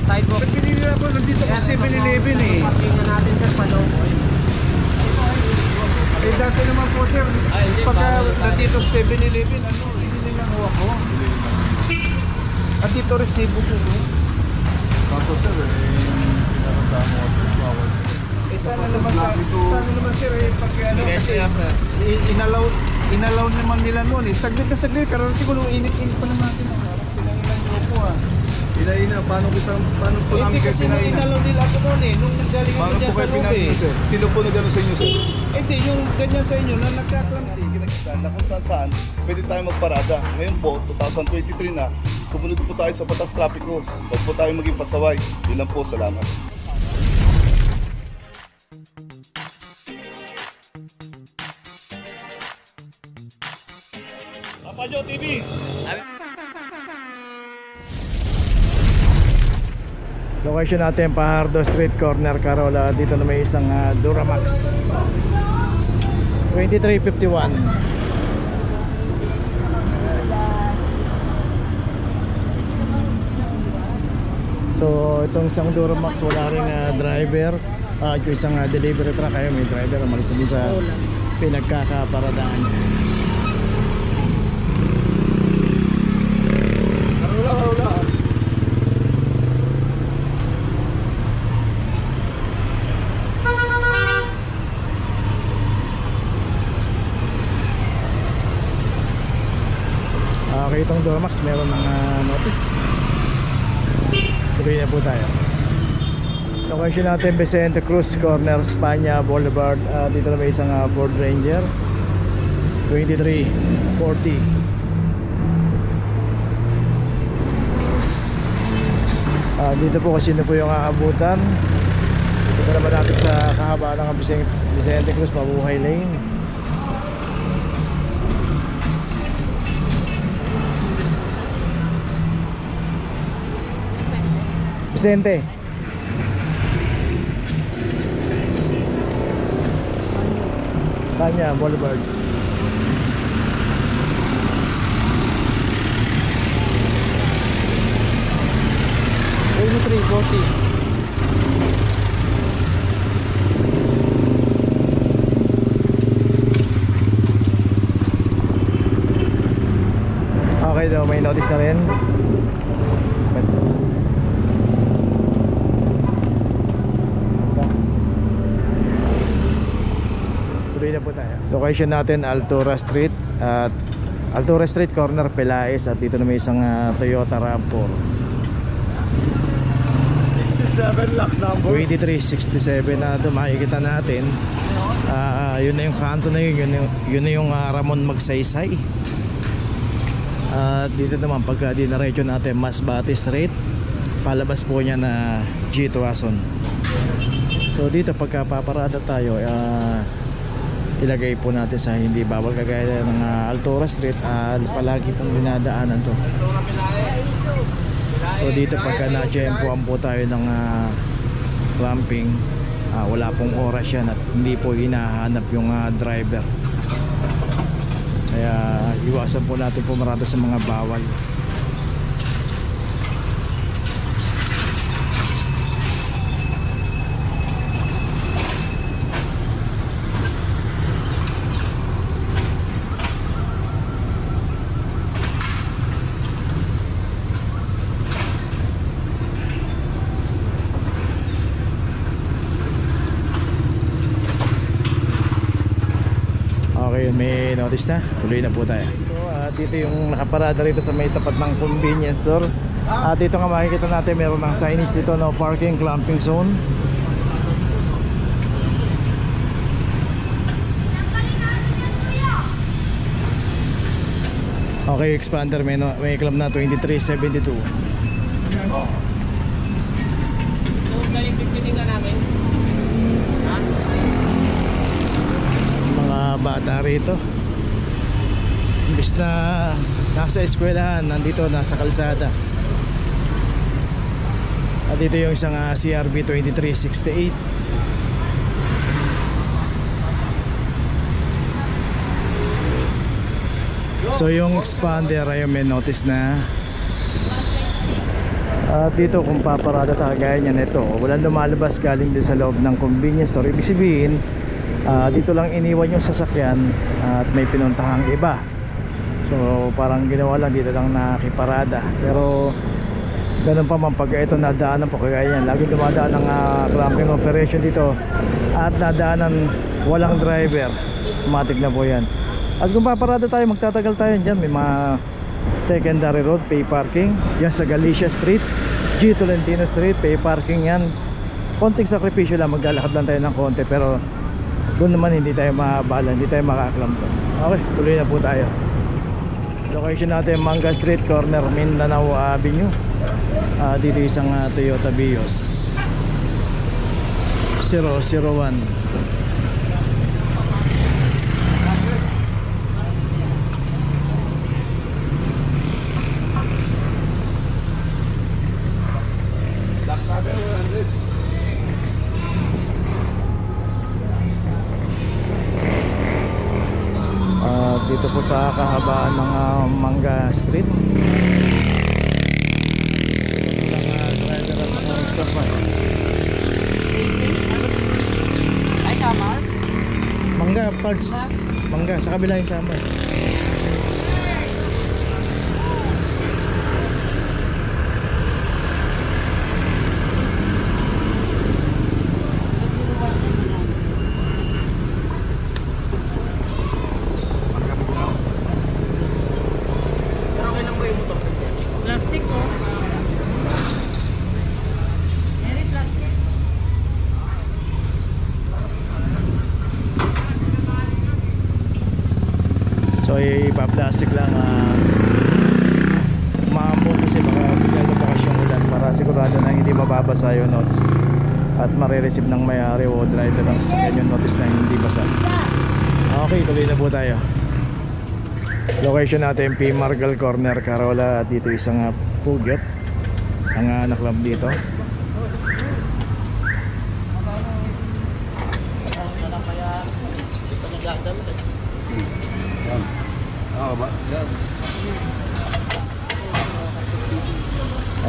Sidewalk. Pinili ako, nandito ko 7-Eleven eh. Parkingan natin sir, Paloy. Eh dati naman po sir, pagka nandito 7-Eleven, ano, hindi lang ako. At dito resibo ko. Tapos sir, pinarandaan mo ako bawal. Eh sana naman sir, eh pag ano, kasi inalaw naman nila noon eh. Saglit na saglit, kararating ko nung init-init pa naman natin. Pinailan nyo po ah. Pinaina, paano po Hindi kasi nung inalaw nila ako noon eh, nung nagaling ako paano dyan po sa kayo loob pinaina eh. sir? Sino po nagano sa inyo sir? Hindi, yung ganyan sa inyo na nagkaklamti. Kinakitaan na kung saan pwede tayo magparada. Ngayon po, 2023 na, sumunod po tayo sa batas trapiko. Huwag po tayo maging pasaway. Yun lang po, salamat. Papajo TV! Location natin Pajardo Street, corner Carola. Dito na may isang Duramax 2351. So itong isang Duramax wala ring driver. At yung isang delivery truck kayo may driver. Umalis din sa pinagkakaparadaan. Okay, itong Duramax meron ng notice. Tuloy na po tayo. Location natin Vicente Cruz, corner Espanya Boulevard. Dito na may isang Ford Ranger 2340. Dito po kasi na po yung aabutan. Dito naman natin sa kahabaan ng Vicente Cruz, Mabuhay Lane. Vicente Espanya Boulevard. Okay daw, may notice na rin. Tuloy na po tayo. Location natin Altura Street at Altura Street corner Pelaez. At dito na may isang Toyota RAV4 67 lakh number. 2367 na ito makikita natin. Yun na yung kanto na yun. Yun na yung Ramon Magsaysay. At dito naman pagka dinaretso natin Masbate Street, palabas po niya na G. Tuason. So dito pagka paparada tayo, ilagay po natin sa hindi bawal kagaya ng Altura Street. Palagi itong dinadaanan to. So dito pagka na-jempoan po tayo ng clamping, wala pong oras yan at hindi po hinahanap yung driver. Kaya iwasan po natin pumarada sa mga bawal. Okay, may notice na. Tuloy na po tayo. Dito yung nakaparada rito sa may tapat ng convenience store. Dito nga makikita natin meron ng signage dito, no parking, clamping zone. Okay, expander may club na 2372. Mga bata rito, imbis na nasa eskwelahan, nandito nasa kalsada. At dito yung isang CRV 2368. So yung expander ayun, may notice na At dito kung paparada tayo gaya niyan, ito walang lumalabas galing din sa loob ng convenience store. Ibig sabihin dito lang iniwan yung sasakyan at may pinuntahang iba. So parang ginawa lang dito lang nakiparada. Pero ganun pa man pag ito nadaanan po kagaya yan, lagi dumadaan ng clamping operation dito at nadaanan walang driver, matik na po yan. At kung paparada tayo, magtatagal tayo dyan. May mga secondary road, pay parking yan sa Galicia Street, G. Tolentino Street, pay parking yan. Konting sakripisyo lang, maglalakad lang tayo ng konti, pero doon naman hindi tayo mahabala, hindi tayo makaklamp. Okay, tuloy na po tayo. Location natin Manga Street, corner Mindanao Avenue. Dito isang Toyota Vios 001. Dito po sa kahabaan ng Manga Street. Ay, Samar? Manga parts. Manga sa kabila yung Samar. Plastic ko. Very plastic. So ipa-plastic lang maambon kasi baka biglang lumakas yung ulan para sigurado na hindi mababasa yung notice at marireceive ng may-ari o driver ng sasakyan yung notice na hindi basa. Okay, tuloy na po tayo. Location natin P. Margal Corner, Carola. At dito isang Puget ang naklab dito.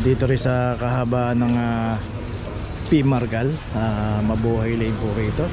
Dito rin sa kahabaan ng P. Margal, mabuhay lane po rito.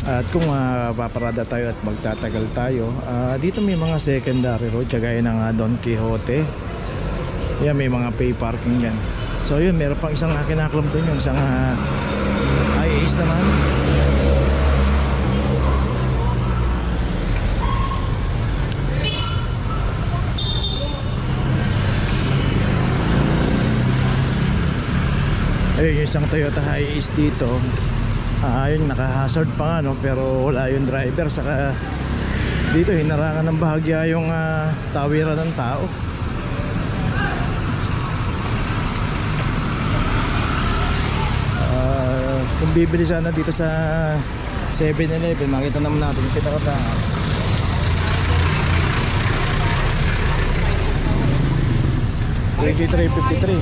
At kung paparada tayo at magtatagal tayo, dito may mga secondary road kagaya ng Don Quixote. Yan, may mga pay parking yan. So yun, meron pang isang kinaklab doon, yung isang IAs naman. Ayun, yung isang Toyota Hiace dito. Ayun, naka-hazard pa nga, no? Pero wala yung driver. Saka dito hinarangan ng bahagya yung tawiran ng tao. Kung bibili sana dito sa 7-Eleven, makita naman natin yung pinakatahan. $23.53.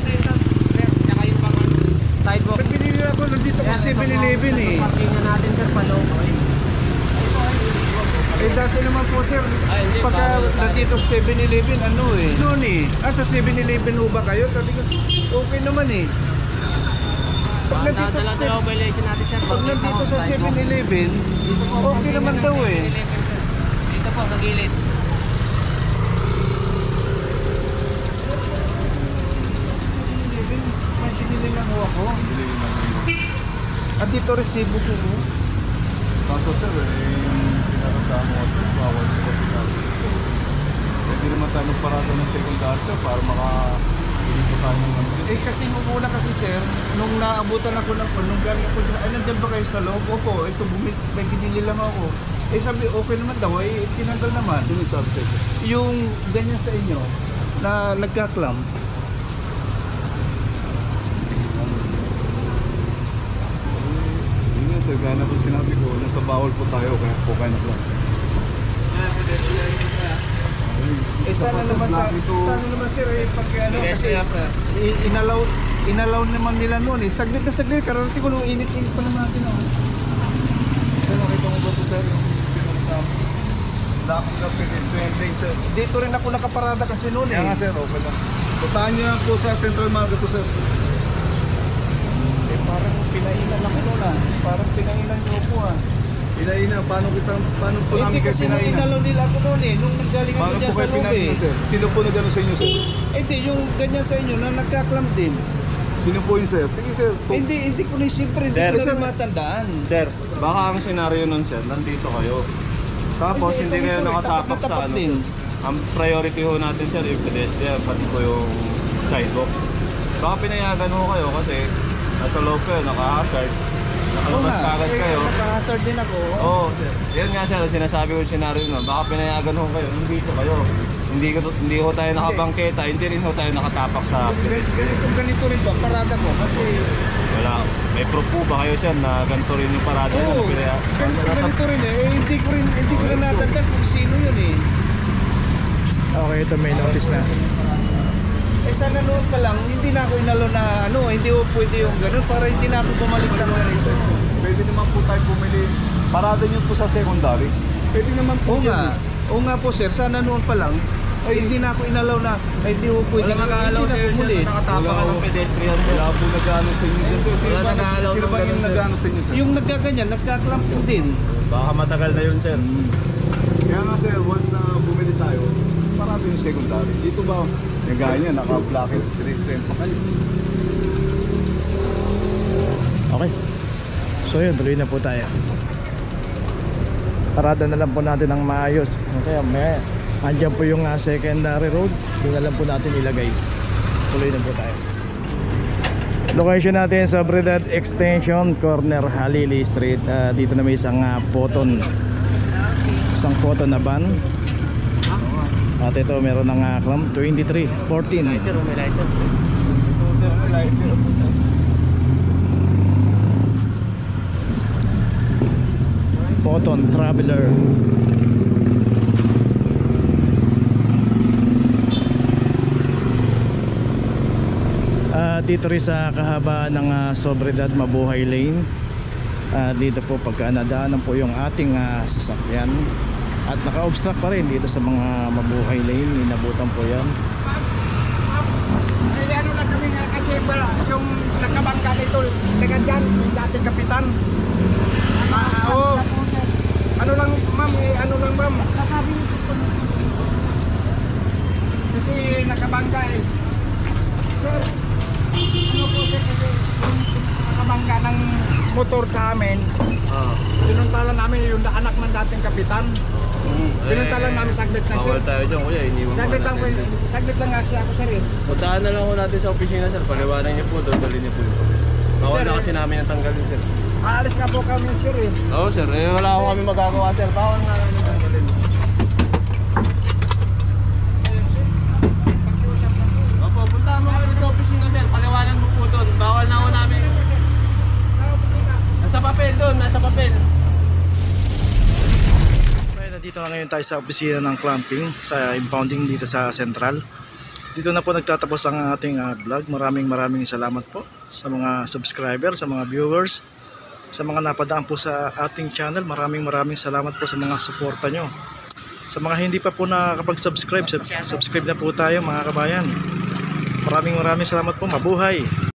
Sidewalk. Pag binili ako, nandito ko 7-Eleven eh. Parkingan natin sir, Paloboy. Eh dati naman po sir, pagka nandito sa 7-Eleven, ano eh. Noon eh. Sa 7-Eleven ho ba kayo? Sabi ko, okay naman eh. Pag nandito sa pag nandito sa 7-Eleven, okay naman daw eh. Dito po, sa gilid. Binili lang ho ako. At dito resibo ko ho. Kaso sir, pinakasama ko sir, bawal ko sila. Hindi naman tayo magparada ng second data para maka-dito tayo ng ano. Kasi nung una kasi sir, nung naabutan ako ng nung galing ako dyan, nandiyan ba kayo sa loob? Opo, ito may binili lang ako. Sabi, okay naman daw, tinanggal naman. Sino sabi sir? Yung ganyan sa inyo, na nagkaklam. Sir, kaya na po sinabi ko, nasa bawal po tayo, kaya po kayo na po. Sana naman sir, pag ano, kasi inalaw naman nila noon eh. Saglit na saglit, kararating ko nung init-init pa naman natin oh. Sir, nakita mo ba ito sir, yung pinagtama? Laki na pedestrian lane sir. Dito rin ako nakaparada kasi noon eh. Kaya nga sir, okay lang. Puntahan niyo lang po sa Central Market po, sir. Eh, parang pinainan ako noon ah. Parang pinainan niyo po ah. Inaina, paano po Hindi namin kayo kasi nung pinainan? inalaw nila ako noon eh. Nung nanggaling ako Paano dyan po sa kayo loob pinainan, eh. sir? Sino po nag-ano sa inyo, sir? Hindi, yung ganyan sa inyo na nagkaklam din. Sino po yun, sir? Sige, sir. Hindi ko na siyempre, hindi Sir, ko na sir. rin matandaan. Sir, baka ang senaryo nun, sir, nandito kayo. Tapos hindi kayo nakatapak sa ano. din. Ang priority ho natin, sir, yung pedestrian, pati po yung sidewalk. Baka pinayagan ho kayo kasi nasa loob kayo, naka-hazard. Oo Nakalabas nga, kagad kayo. nakahazard din ako. Oo, sir. Yan nga, sir, sinasabi ko yung senaryo nun. Baka pinayagan ho kayo, nandito kayo. Hindi ho tayo nakabangketa, hindi rin ho tayo nakatapak sa Ganito rin ba, parada ko kasi... wala. May proof po ba kayo, sir, na ganito rin yung parada na Oo, ganito rin eh. Hindi ko rin natandaan kung sino yun eh. Okay, ito may notice na. Eh sana noon pa lang, hindi na ako inalo na ano, hindi ko pwede yung ganun para hindi na ako bumalik ng ganito. Pwede naman po tayo bumili. Parada nyo po sa secondary. Pwede naman po Oo yun. nga, oo nga po sir, sana noon pa lang, ay hindi na ako inalaw na, ay hindi ko pwede, Wala nag-aalaw hindi na sa'yo, ako sir, mulit. na nakatapak ka ng pedestrian. Wala po nag-ano sa inyo. Wala nag-aalaw. Sino ba yung nag-ano sa inyo, sir? Yung nagkaganyan, nagkaklamp po din. Baka matagal na yun, sir. Kaya nga, sir, once na bumili tayo, parado yung secondary. Dito ba, yung gaya naka-blocked pedestrian pa kayo. Okay. So yun, tuloy na po tayo. Parada na lang po natin ng maayos. Okay, may andyan po yung secondary road. Doon na lang po natin ilagay. Tuloy na po tayo. Location natin sa Bredad Extension, corner Halili Street. Dito na may isang photon. Isang photon na van. At ito meron ng clamp 23, 14. Lighter, may lighter. Photon Traveler. Dito rin sa kahabaan ng Sobredad Mabuhay Lane. Dito po pagka nadaanan po yung ating sasakyan at naka-obstruct pa rin dito sa mga Mabuhay Lane, inabutan po yan. Ay, ano lang kami nga kasi yung nakabangka nito, taga dyan, yung dating kapitan. Oo. Ano lang ma'am, ano lang ma'am. Kasi nakabangka eh. Sir, ano po sir, kasi yung nakabangka ng motor sa amin, sinuntalan namin yung anak ng dating kapitan. Sinuntalan namin saglit na sir. Bawal tayo dyan, kuya. Iniwan Saglit lang nga siya ako sir eh. Puntahan na lang ko natin sa opisina, sir. Paliwanag niyo po, dodalhin niyo po. Bawal na kasi namin ang tanggalin, sir. Aalis nga po kami sir eh. Oo, sir. Wala ako kami magagawa, sir. Bawal nga namin ang tanggalin. Opo, puntahan mo kami sa opisina, sir. Paliwanag mo po doon. Bawal na ako namin. Nasa papel doon, nasa papel. Okay, nandito na ngayon tayo sa opisina ng clamping sa impounding dito sa Central. Dito na po nagtatapos ang ating vlog. Maraming salamat po sa mga subscriber, sa mga viewers, sa mga napadaan po sa ating channel. Maraming salamat po sa mga suporta nyo. Sa mga hindi pa po nakakapag-subscribe, subscribe na po tayo mga kabayan. Maraming salamat po. Mabuhay!